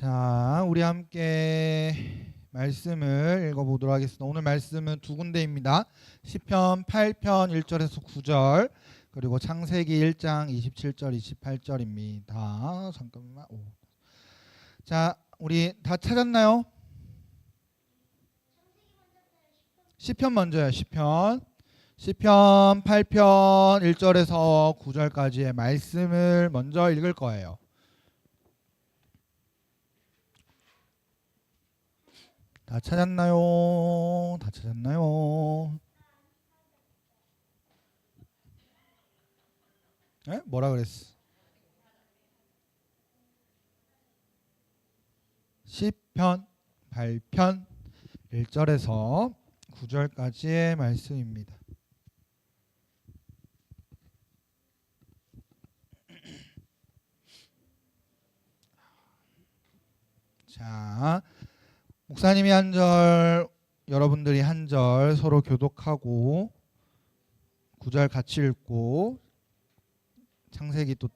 자, 우리 함께 말씀을 읽어보도록 하겠습니다. 오늘 말씀은 두 군데입니다. 시편 8편 1절에서 9절 그리고 창세기 1장 27절 28절입니다. 잠깐만. 자, 우리 다 찾았나요? 시편 먼저요. 시편 8편 1절에서 9절까지의 말씀을 먼저 읽을 거예요. 다 찾았나요? 다 찾았나요? 에? 뭐라 그랬어? 시편 8편 1절에서 9절까지의 말씀입니다. 자, 목사님이 한 절, 여러분들이 한 절 서로 교독하고 9절 같이 읽고 창세기 또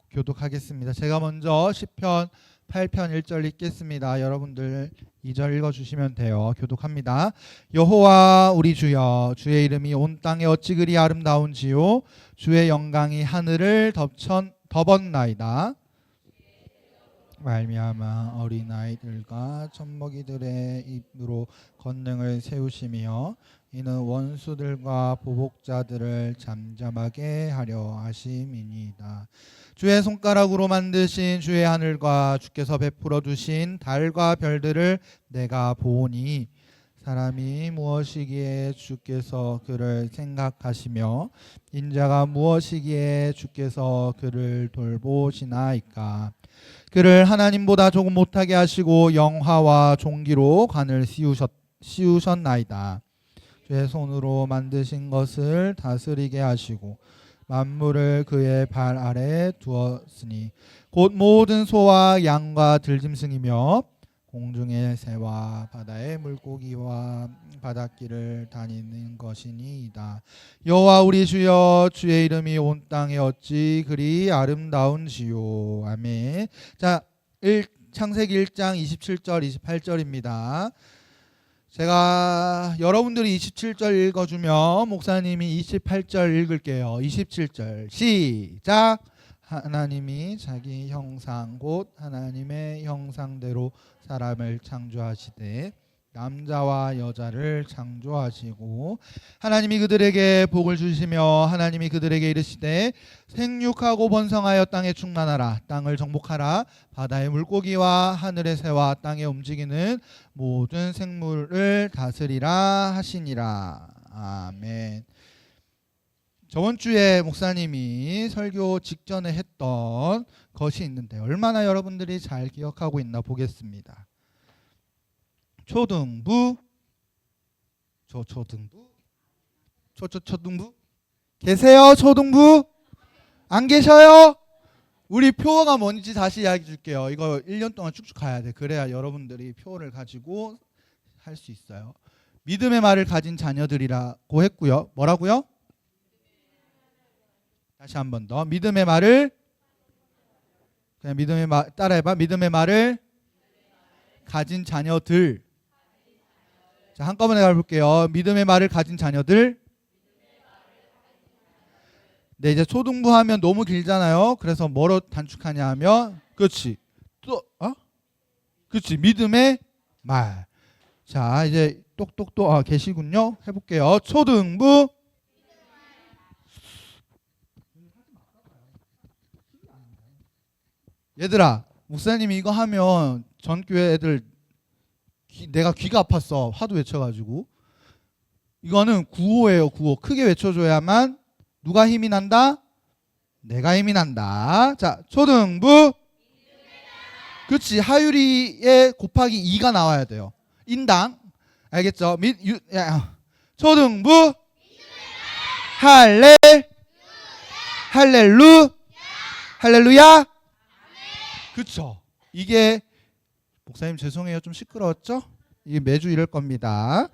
교독하겠습니다. 제가 먼저 시편 8편 1절 읽겠습니다. 여러분들 2절 읽어주시면 돼요. 교독합니다. 여호와 우리 주여, 주의 이름이 온 땅에 어찌 그리 아름다운지요, 주의 영광이 하늘을 덮었나이다. 말미암아 어린아이들과 젖먹이들의 입으로 권능을 세우시며 이는 원수들과 보복자들을 잠잠하게 하려 하심이니이다. 주의 손가락으로 만드신 주의 하늘과 주께서 베풀어 두신 달과 별들을 내가 보오니 사람이 무엇이기에 주께서 그를 생각하시며 인자가 무엇이기에 주께서 그를 돌보시나이까. 그를 하나님보다 조금 못하게 하시고 영화와 종기로 관을 씌우셨나이다. 주의 손으로 만드신 것을 다스리게 하시고 만물을 그의 발 아래 두었으니 곧 모든 소와 양과 들짐승이며 공중의 새와 바다의 물고기와 바닷길을 다니는 것이니이다. 여호와 우리 주여, 주의 이름이 온 땅에 어찌 그리 아름다운지요. 아멘. 자, 창세기 1장 27절 28절입니다. 제가 여러분들이 27절 읽어주면 목사님이 28절 읽을게요. 27절 시작. 하나님이 자기 형상 곧 하나님의 형상대로 사람을 창조하시되 남자와 여자를 창조하시고 하나님이 그들에게 복을 주시며 하나님이 그들에게 이르시되 생육하고 번성하여 땅에 충만하라. 땅을 정복하라. 바다의 물고기와 하늘의 새와 땅에 움직이는 모든 생물을 다스리라 하시니라. 아멘. 저번 주에 목사님이 설교 직전에 했던 것이 있는데 얼마나 여러분들이 잘 기억하고 있나 보겠습니다. 초등부 초등부 계세요? 초등부 안 계셔요? 우리 표어가 뭔지 다시 이야기해 줄게요. 이거 1년 동안 쭉쭉 가야 돼. 그래야 여러분들이 표어를 가지고 할 수 있어요. 믿음의 말을 가진 자녀들이라고 했고요. 뭐라고요? 다시 한 번 더. 믿음의 말을 그냥 믿음의 말 따라해봐. 믿음의 말을 가진 자녀들. 자, 한꺼번에 가볼게요. 믿음의 말을 가진 자녀들. 네, 이제 초등부 하면 너무 길잖아요. 그래서 뭐로 단축하냐 하면 그렇지. 또 그렇지. 믿음의 말. 자, 이제 똑똑똑 계시군요. 해볼게요. 초등부 얘들아, 목사님이 이거 하면 전 교회 애들 내가 귀가 아팠어. 하도 외쳐가지고. 이거는 구호예요. 구호. 크게 외쳐줘야만 누가 힘이 난다? 내가 힘이 난다. 자, 초등부 그렇지. 하율이에 곱하기 2가 나와야 돼요. 인당. 알겠죠? 초등부 할렐루야. 그쵸? 이게 목사님 죄송해요. 좀 시끄러웠죠? 이게 매주 이럴 겁니다.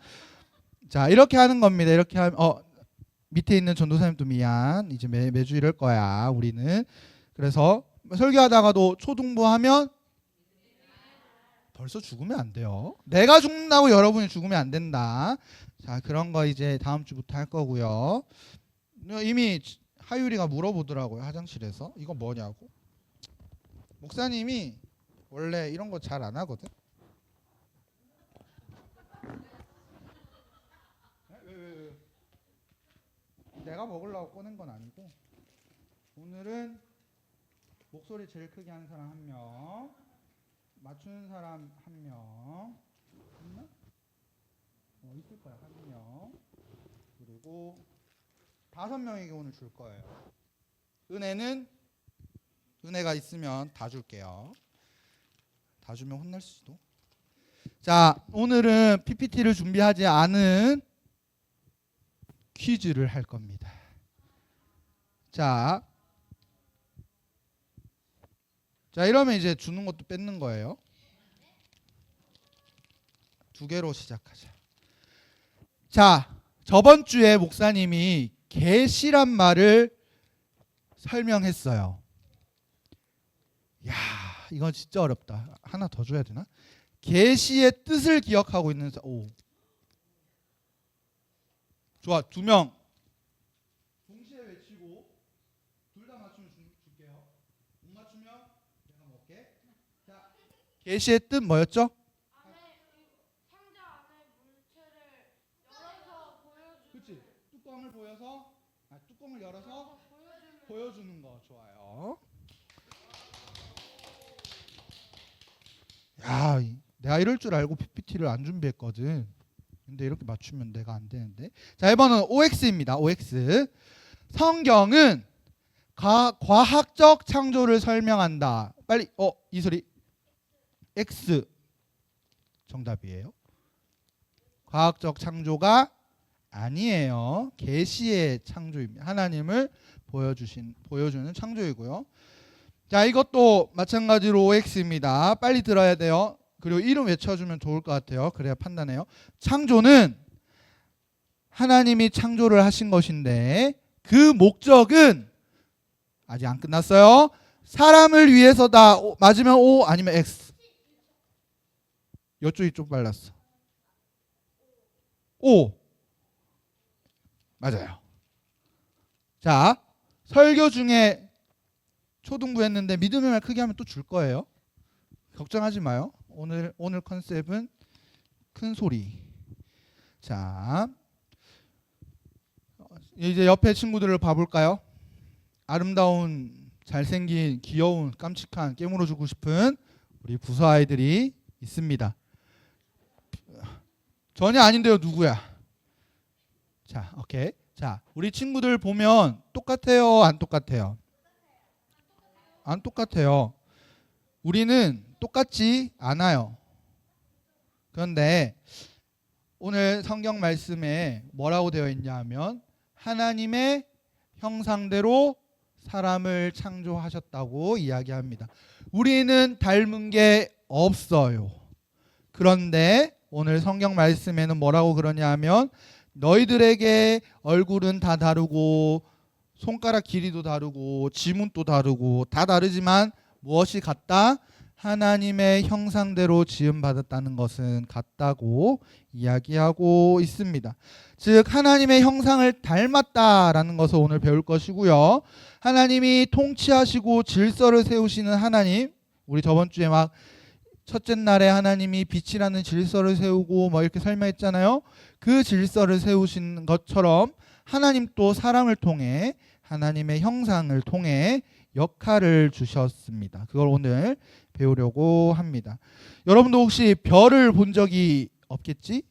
자, 이렇게 하는 겁니다. 이렇게 하면 밑에 있는 전도사님도 미안. 이제 매주 이럴 거야. 우리는. 그래서 설교하다가도 초등부 하면 벌써 죽으면 안 돼요. 내가 죽는다고 여러분이 죽으면 안 된다. 자, 그런 거 이제 다음 주부터 할 거고요. 이미 하율이가 물어보더라고요, 화장실에서. 이거 뭐냐고. 목사님이 원래 이런 거 잘 안 하거든. 왜? 내가 먹으려고 꺼낸 건 아니고, 오늘은 목소리 제일 크게 하는 사람 1명, 맞추는 사람 1명 있나? 있을 거야. 1명. 그리고 5명에게 오늘 줄 거예요. 은혜가 있으면 다 줄게요. 다 주면 혼날 수도. 자, 오늘은 PPT를 준비하지 않은 퀴즈를 할 겁니다. 자, 이러면 이제 주는 것도 뺏는 거예요. 2개로 시작하자. 자, 저번 주에 목사님이 계시란 말을 설명했어요. 야, 이건 진짜 어렵다. 하나 더 줘야 되나? 계시의 뜻을 기억하고 있는 사람. 오. 좋아, 2명. 동시에 외치고 둘 다 맞추면 줄게요. 못 맞추면 내가 먹게. 자, 계시의 뜻 뭐였죠? 상자 안에 물체를 열어서 보여주는. 그렇지. 뚜껑을 열어서 보여주는 거. 좋아요. 야, 내가 이럴 줄 알고 PPT를 안 준비했거든. 근데 이렇게 맞추면 내가 안 되는데. 자, 1번은 OX입니다. OX. 성경은 과학적 창조를 설명한다. 빨리 이소리. X 정답이에요. 과학적 창조가 아니에요. 계시의 창조입니다. 하나님을 보여주는 창조이고요. 자, 이것도 마찬가지로 OX입니다. 빨리 들어야 돼요. 그리고 이름 외쳐주면 좋을 것 같아요. 그래야 판단해요. 창조는 하나님이 창조를 하신 것인데 그 목적은 아직 안 끝났어요. 사람을 위해서다. 맞으면 O 아니면 X. 이쪽이 좀 빨랐어. O. 맞아요. 자, 설교 중에 초등부 했는데 믿음의 말 크게 하면 또 줄 거예요. 걱정하지 마요. 오늘 컨셉은 큰 소리. 자, 이제 옆에 친구들을 봐볼까요? 아름다운, 잘생긴, 귀여운, 깜찍한, 깨물어주고 싶은 우리 부서 아이들이 있습니다. 전혀 아닌데요, 누구야? 자, 오케이. 자, 우리 친구들 보면 똑같아요, 안 똑같아요? 안 똑같아요. 우리는 똑같지 않아요. 그런데 오늘 성경 말씀에 뭐라고 되어 있냐 하면 하나님의 형상대로 사람을 창조하셨다고 이야기합니다. 우리는 닮은 게 없어요. 그런데 오늘 성경 말씀에는 뭐라고 그러냐 하면 너희들에게 얼굴은 다 다르고 손가락 길이도 다르고 지문도 다르고 다 다르지만 무엇이 같다? 하나님의 형상대로 지음받았다는 것은 같다고 이야기하고 있습니다. 즉 하나님의 형상을 닮았다라는 것을 오늘 배울 것이고요. 하나님이 통치하시고 질서를 세우시는 하나님, 우리 저번 주에 막 첫째 날에 하나님이 빛이라는 질서를 세우고 뭐 이렇게 설명했잖아요. 그 질서를 세우신 것처럼 하나님 또 사람을 통해 하나님의 형상을 통해 역할을 주셨습니다. 그걸 오늘 배우려고 합니다. 여러분도 혹시 별을 본 적이 없겠지?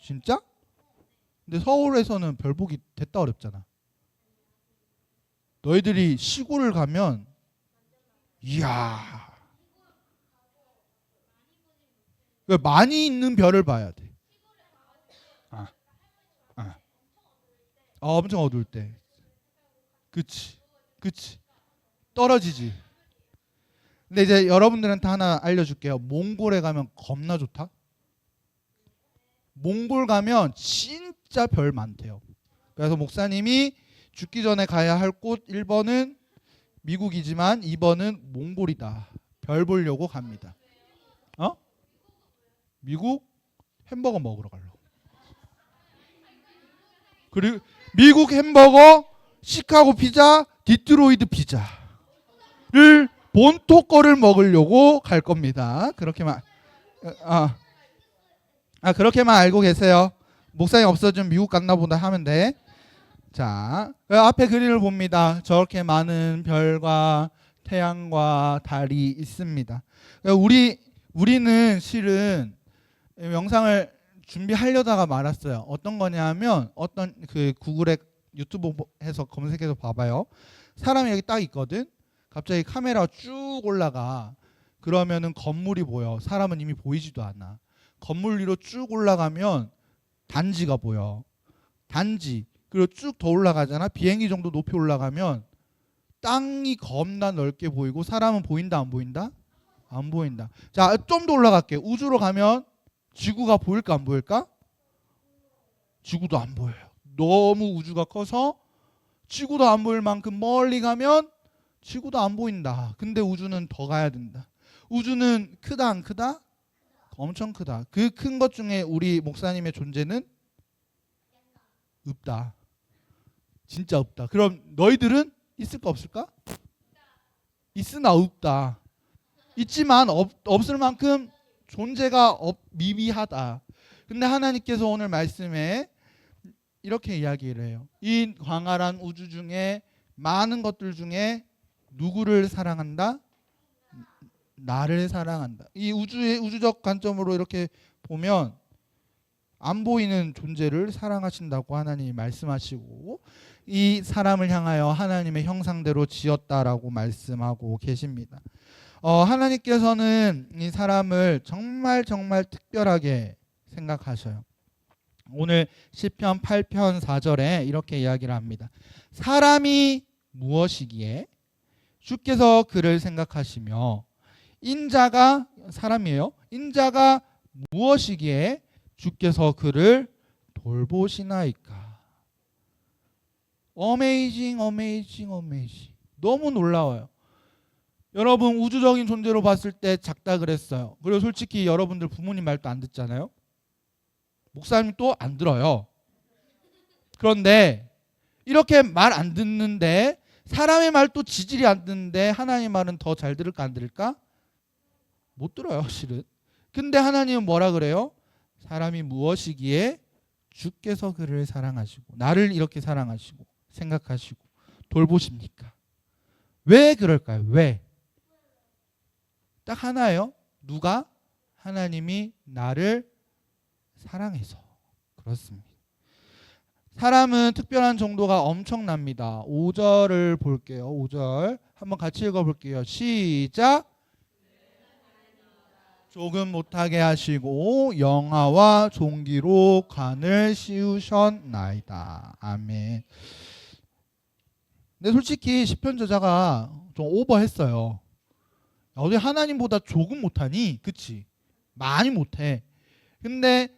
진짜? 근데 서울에서는 별 보기 됐다 어렵잖아. 너희들이 시골을 가면 이야, 많이 있는 별을 봐야 돼. 엄청 어두울 때. 그치. 떨어지지. 근데 이제 여러분들한테 하나 알려줄게요. 몽골에 가면 겁나 좋다. 몽골 가면 진짜 별 많대요. 그래서 목사님이 죽기 전에 가야 할 곳 1번은 미국이지만 2번은 몽골이다. 별 보려고 갑니다. 미국 햄버거 먹으러 가려고. 그리고 미국 햄버거, 시카고 피자, 디트로이트 피자를 본토 거를 먹으려고 갈 겁니다. 그렇게만 그렇게만 알고 계세요. 목사님 없어지면 미국 갔나 보다 하면 돼. 자, 앞에 그림을 봅니다. 저렇게 많은 별과 태양과 달이 있습니다. 우리는 실은 영상을 준비하려다가 말았어요. 어떤 거냐면 어떤 그 구글에 유튜브에서 검색해서 봐봐요. 사람이 여기 딱 있거든. 갑자기 카메라가 쭉 올라가. 그러면은 건물이 보여. 사람은 이미 보이지도 않아. 건물 위로 쭉 올라가면 단지가 보여. 단지. 그리고 쭉 더 올라가잖아. 비행기 정도 높이 올라가면 땅이 겁나 넓게 보이고 사람은 보인다 안 보인다? 안 보인다. 자, 좀 더 올라갈게. 우주로 가면 지구가 보일까 안 보일까? 지구도 안 보여요. 너무 우주가 커서 지구도 안 보일 만큼 멀리 가면 지구도 안 보인다. 근데 우주는 더 가야 된다. 우주는 크다 안 크다? 엄청 크다. 그 큰 것 중에 우리 목사님의 존재는 없다. 진짜 없다. 그럼 너희들은 있을까 없을까? 있으나 없다. 있지만 없을 만큼 존재가 미비하다. 근데 하나님께서 오늘 말씀에 이렇게 이야기를 해요. 이 광활한 우주 중에 많은 것들 중에 누구를 사랑한다? 나를 사랑한다. 이 우주적 관점으로 이렇게 보면 안 보이는 존재를 사랑하신다고 하나님이 말씀하시고 이 사람을 향하여 하나님의 형상대로 지었다라고 말씀하고 계십니다. 하나님께서는 이 사람을 정말 특별하게 생각하셔요. 오늘 시편 8편 4절에 이렇게 이야기를 합니다. 사람이 무엇이기에 주께서 그를 생각하시며 인자가 사람이에요. 인자가 무엇이기에 주께서 그를 돌보시나이까. 어메이징. 너무 놀라워요. 여러분 우주적인 존재로 봤을 때 작다 그랬어요. 그리고 솔직히 여러분들 부모님 말도 안 듣잖아요. 목사님 또 안 들어요. 그런데 이렇게 말 안 듣는데 사람의 말도 지질이 안 듣는데 하나님 말은 더 잘 들을까 안 들을까? 못 들어요 실은. 근데 하나님은 뭐라 그래요? 사람이 무엇이기에 주께서 그를 사랑하시고 나를 이렇게 사랑하시고 생각하시고 돌보십니까? 왜 그럴까요? 왜? 딱 하나예요. 누가? 하나님이 나를 사랑해서 그렇습니다. 사람은 특별한 정도가 엄청납니다. 5절을 볼게요. 5절 한번 같이 읽어볼게요. 시작. 조금 못하게 하시고 영아와 종기로 관을 씌우셨나이다. 아멘. 근데 솔직히 시편 저자가 좀 오버했어요. 어디 하나님보다 조금 못하니? 그치? 많이 못해. 근데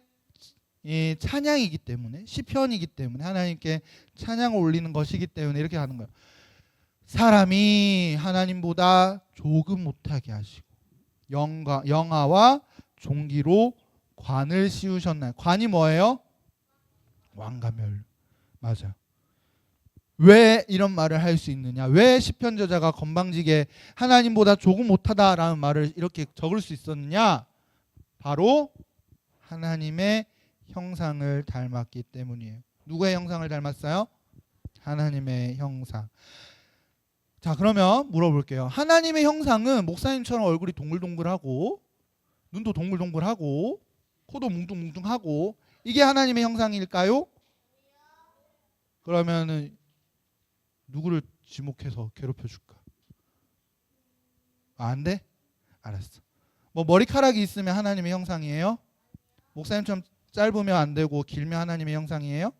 이 찬양이기 때문에 시편이기 때문에 하나님께 찬양을 올리는 것이기 때문에 이렇게 하는 거예요. 사람이 하나님보다 조금 못하게 하시고 영아와 종기로 관을 씌우셨나요? 관이 뭐예요? 왕가멸. 맞아요. 왜 이런 말을 할 수 있느냐? 왜 시편 저자가 건방지게 하나님보다 조금 못하다라는 말을 이렇게 적을 수 있었느냐? 바로 하나님의 형상을 닮았기 때문이에요. 누구의 형상을 닮았어요? 하나님의 형상. 자, 그러면 물어볼게요. 하나님의 형상은 목사님처럼 얼굴이 동글동글하고 눈도 동글동글하고 코도 뭉뚱뭉뚱하고 이게 하나님의 형상일까요? 그러면은 누구를 지목해서 괴롭혀줄까? 안 돼? 알았어. 뭐 머리카락이 있으면 하나님의 형상이에요? 목사님처럼 짧으면 안 되고 길면 하나님의 형상이에요?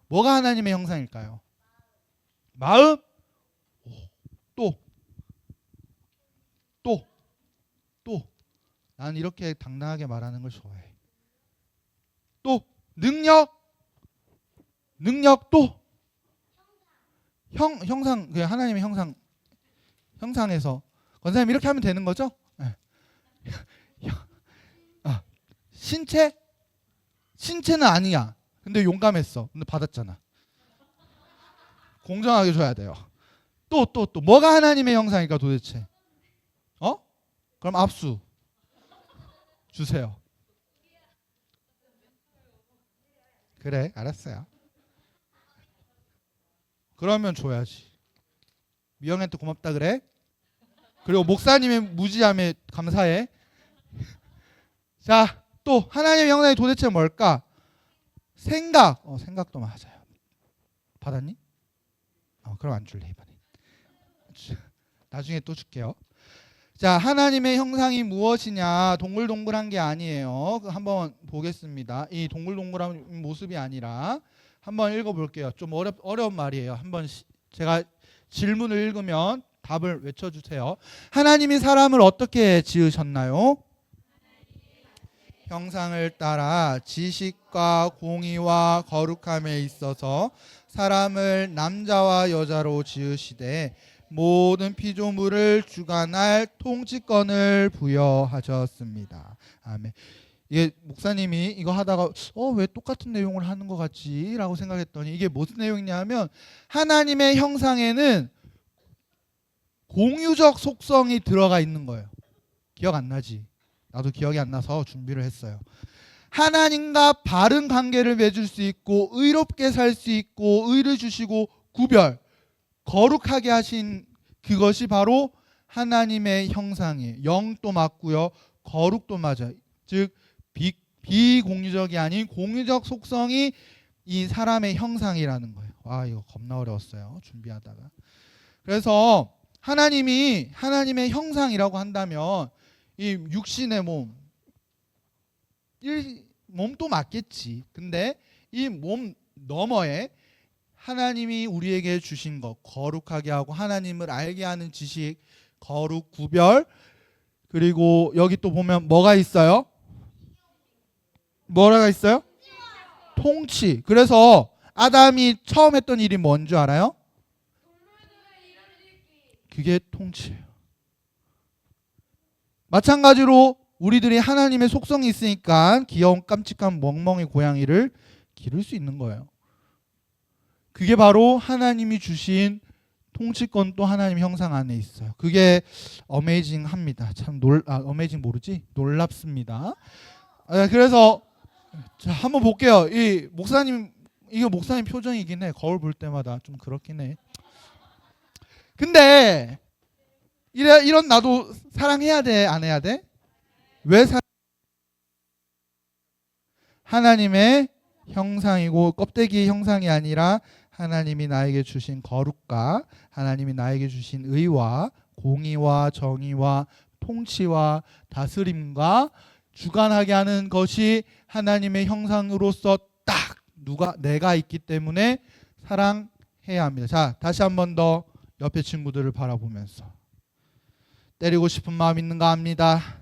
뭐가 하나님의 형상일까요? 마음? 또 난 이렇게 당당하게 말하는 걸 좋아해. 또 능력 또 형상 그 하나님의 형상에서 권사님 이렇게 하면 되는 거죠? 네. 아, 신체는 아니야. 근데 용감했어. 근데 받았잖아. 공정하게 줘야 돼요. 또 뭐가 하나님의 형상일까 도대체? 그럼 압수 주세요. 그래, 알았어요. 그러면 줘야지. 미영한테 고맙다 그래. 그리고 목사님의 무지함에 감사해. 자, 또 하나님의 형상이 도대체 뭘까? 생각도 맞아요. 받았니? 그럼 안 줄래 이번에. 나중에 또 줄게요. 자, 하나님의 형상이 무엇이냐? 동글동글한 게 아니에요. 한번 보겠습니다. 이 동글동글한 모습이 아니라 한번 읽어볼게요. 좀 어려운 말이에요. 한번 제가 질문을 읽으면 답을 외쳐주세요. 하나님이 사람을 어떻게 지으셨나요? 형상을 따라 지식과 공의와 거룩함에 있어서 사람을 남자와 여자로 지으시되 모든 피조물을 주관할 통치권을 부여하셨습니다. 아멘. 이게 목사님이 이거 하다가 왜 똑같은 내용을 하는 것 같지? 라고 생각했더니 이게 무슨 내용이냐면 하나님의 형상에는 공유적 속성이 들어가 있는 거예요. 기억 안 나지? 나도 기억이 안 나서 준비를 했어요. 하나님과 바른 관계를 맺을 수 있고 의롭게 살 수 있고 의를 주시고 구별 거룩하게 하신 그것이 바로 하나님의 형상이에요. 영도 맞고요. 거룩도 맞아요. 즉 비공유적이 아닌 공유적 속성이 이 사람의 형상이라는 거예요. 와, 이거 겁나 어려웠어요. 준비하다가. 그래서 하나님이 하나님의 형상이라고 한다면 이 육신의 몸도 맞겠지. 근데 이 몸 너머에 하나님이 우리에게 주신 것, 거룩하게 하고 하나님을 알게 하는 지식, 거룩, 구별, 그리고 여기 또 보면 뭐가 있어요? 뭐가 있어요? 통치. 그래서 아담이 처음 했던 일이 뭔 줄 알아요? 그게 통치예요. 마찬가지로 우리들이 하나님의 속성이 있으니까 귀여운 깜찍한 멍멍이 고양이를 기를 수 있는 거예요. 그게 바로 하나님이 주신 통치권 또 하나님 형상 안에 있어요. 그게 어메이징합니다. 참 어메이징 모르지? 놀랍습니다. 그래서 자, 한번 볼게요. 이 목사님 이게 목사님 표정이긴 해. 거울 볼 때마다 좀 그렇긴 해. 근데 이런 나도 사랑해야 돼, 안 해야 돼? 왜 하나님의 형상이고 껍데기의 형상이 아니라 하나님이 나에게 주신 거룩과 하나님이 나에게 주신 의와 공의와 정의와 통치와 다스림과 주관하게 하는 것이 하나님의 형상으로서 딱 내가 있기 때문에 사랑해야 합니다. 자, 다시 한 번 더 옆에 친구들을 바라보면서 때리고 싶은 마음 있는가 압니다.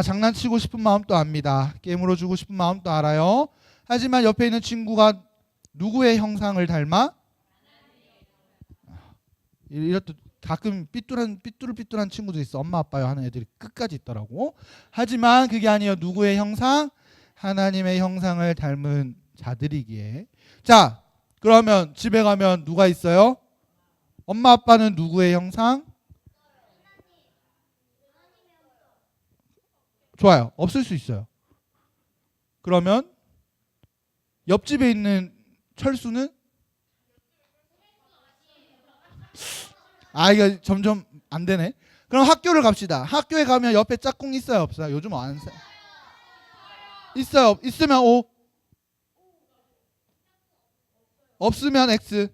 장난치고 싶은 마음도 압니다. 깨물어 주고 싶은 마음도 알아요. 하지만 옆에 있는 친구가 누구의 형상을 닮아? 이렇듯 가끔 삐뚤한 친구도 있어. 엄마 아빠요 하는 애들이 끝까지 있더라고. 하지만 그게 아니에요. 누구의 형상? 하나님의 형상을 닮은 자들이기에. 자, 그러면 집에 가면 누가 있어요? 엄마 아빠는 누구의 형상? 좋아요. 없을 수 있어요. 그러면 옆집에 있는 철수는? 이거 점점 안 되네. 그럼 학교를 갑시다. 학교에 가면 옆에 짝꿍 있어요, 없어요? 요즘 안 써요. 있어요. 있으면 O. 없으면 X.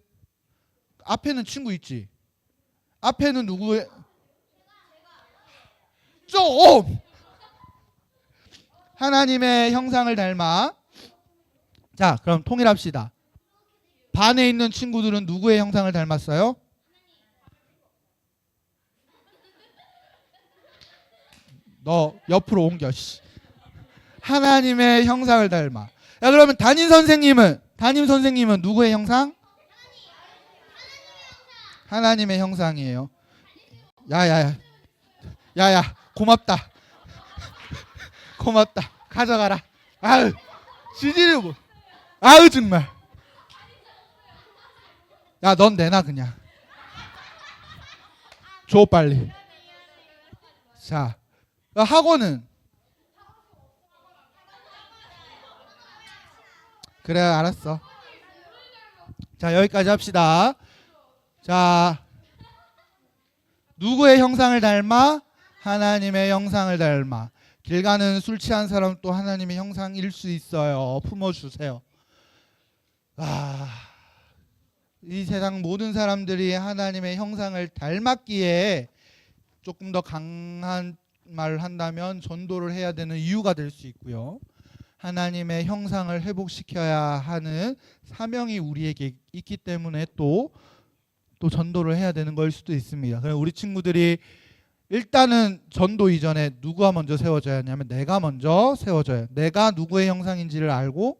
앞에는 친구 있지. 앞에는 누구의? 좀 하나님의 형상을 닮아. 자, 그럼 통일합시다. 반에 있는 친구들은 누구의 형상을 닮았어요? 너 옆으로 옮겨. 하나님의 형상을 닮아. 야, 그러면 담임 선생님은 누구의 형상? 하나님의 형상이에요. 야야야, 야야 고맙다. 고맙다. 가져가라. 아유 지지르고. 아유 정말. 야 넌 내놔 그냥. 줘 빨리. 자 학원은 그래 알았어. 자 여기까지 합시다. 자 누구의 형상을 닮아? 하나님의 형상을 닮아. 길 가는 술 취한 사람 또 하나님의 형상일 수 있어요. 품어주세요. 이 세상 모든 사람들이 하나님의 형상을 닮았기에 조금 더 강한 말을 한다면 전도를 해야 되는 이유가 될 수 있고요. 하나님의 형상을 회복시켜야 하는 사명이 우리에게 있기 때문에 또 전도를 해야 되는 걸 수도 있습니다. 그래서 우리 친구들이 일단은 전도 이전에 누가 먼저 세워져야 하냐면 내가 먼저 세워져야. 내가 누구의 형상인지를 알고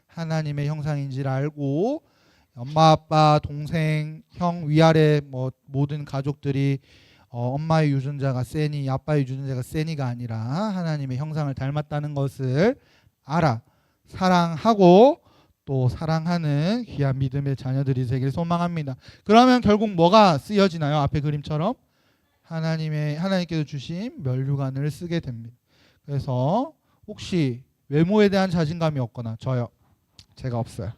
하나님의 형상인지를 알고 엄마 아빠 동생 형 위아래 뭐 모든 가족들이 엄마의 유전자가 세니 아빠의 유전자가 세니가 아니라 하나님의 형상을 닮았다는 것을 알아. 사랑하고 또 사랑하는 귀한 믿음의 자녀들이 되길 소망합니다. 그러면 결국 뭐가 쓰여지나요? 앞에 그림처럼 하나님께서 주신 면류관을 쓰게 됩니다. 그래서 혹시 외모에 대한 자신감이 없거나 저요. 제가 없어요.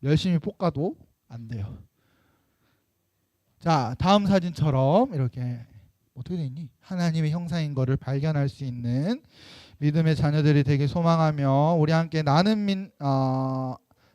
열심히 볶아도 안 돼요. 자 다음 사진처럼 이렇게 어떻게 돼 있니? 하나님의 형상인 거를 발견할 수 있는 믿음의 자녀들이 되길 소망하며 우리 함께 나는